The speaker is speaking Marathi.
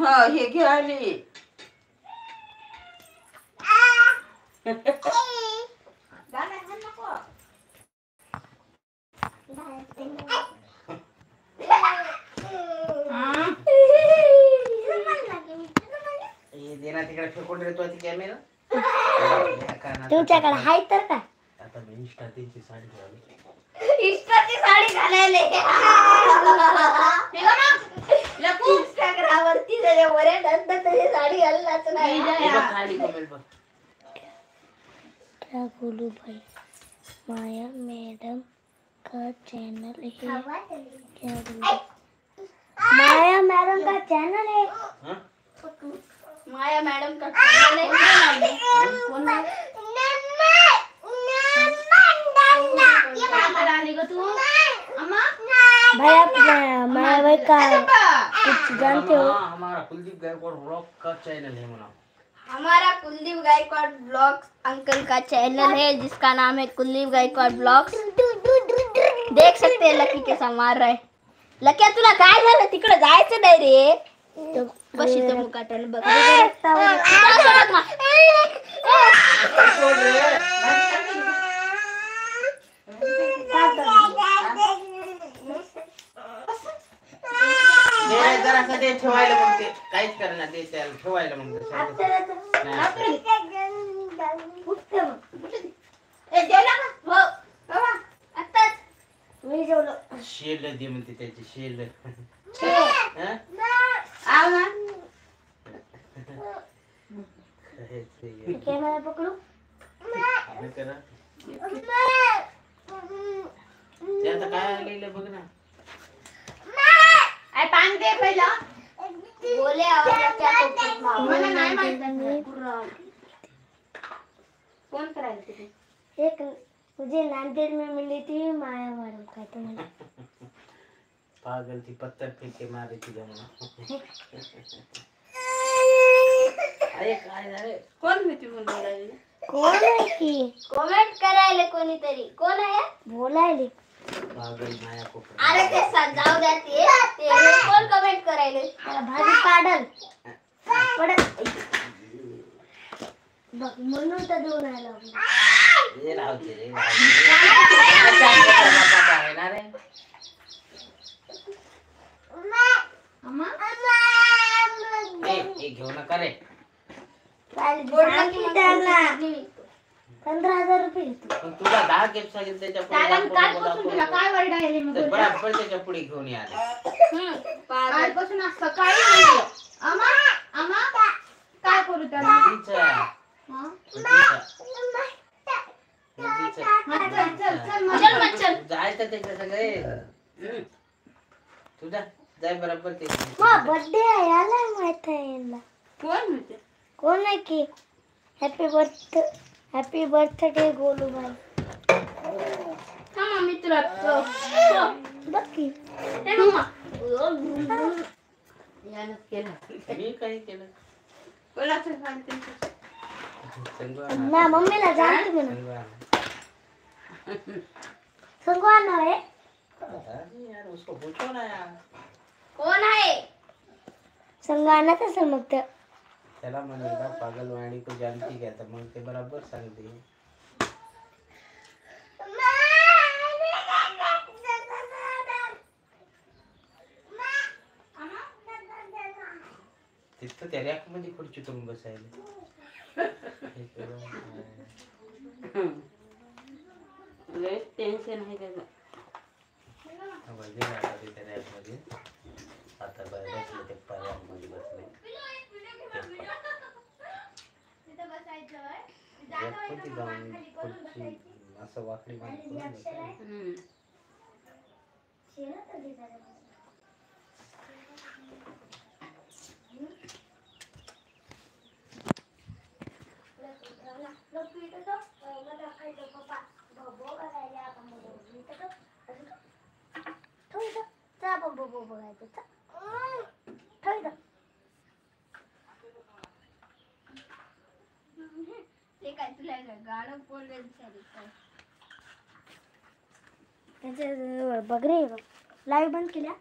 हा हे घे आली. देना तिकडे फेकून देतो ती कॅमेरा. तुमच्याकडे हाय तर काय? आता मी इन्स्टाची साडी घालली. इन्स्टाची साडी घालायले. लपू इंस्टाग्रामवरती त्याच्यावर नंतर त्याची साडी घाललाच नाही. खाली कमेंट बघ. क्या बोलूं भाई, माया मैडम का चैनल है क्या बोलूं? माया मैडम का चैनल है। माया मैडम का चैनल है। कौन है? भाई आप माया भाई का कुछ जानते हो? हमारा कुलदीप गायकवाड़ ब्लॉग का चैनल है मना। हमारा कुलदीप गायकवाड़ ब्लॉग्स अंकल का चैनल है जिसका नाम है कुलदीप गायकवाड़ ब्लॉग्स। देख सकते हैं लकी कैसा मार रहा है. लकी तुला काय झालं तिकडे जायचं नाही रे. बस इथं मुकाटन बघ. जरा कधी ठेवायला मग ते काहीच करणार ते त्याला ठेवायला मग शेल दे म्हणते त्याची शेल. कॅमेरा पकडू. ते आता काय आलेलं बघ ना. पाणी दे पहिला. बोले मला नाही माहिती कौन करायला तुझे. एक मुझे नांदेड़ में मिली थी माया मैडम का. तुम्हाला पागल थी पत्थर फेंक के मारी थी जमुना. अरे काय झाले. कोण मी तुम्ही बोलायले. कोण आहे की कमेंट करायले कोणीतरी. कोण आहे बोलायले. पागल माया को. अरे ते जाऊ द्या ते कोण कमेंट करायले. भाजी पाडल पडत बघ म्हणून तर देऊन राहिला. ये रावते रे. ए घेऊ नका रे. 15,000 रुपये घेतो. पण तुला 10 गिफ्ट सांगितलं त्याच्या पुढे काय वर्ड आहे मग बरोबर त्याच्या पुढे घेऊन या. कालपासून सकाळी अमा अमा काय करू त्याला. जायचं त्याच्या सगळे तुझा जाय बरोबर ते. बर्थडे आहे याला माहित आहे याला. कोण म्हणते. कोण आहे की हॅपी बर्थडे गोलू भाई. हा मित्र बघ की यानंच केलं. मी काही केलं. कोणाचं सांगते. ना मम्मीला जानते म्हणून संगवान आहे. यार उसको पूछो ना यार. कोण आहे संगवानाच असेल मग तर. त्याला म्हणलं पागलवाणी को जानती क्या तर मग ते बरोबर सांगते. तिथं त्या रॅक मध्ये खुर्ची करून बसायला. टेन्शन आहे त्याचं. रॅक मध्ये आता बसले ते रॅक मध्ये बसले. जाऊन खुर्ची असं वाकडी काय तुला गाणं बोलले बघ रे. लाईव्ह बंद केल्या.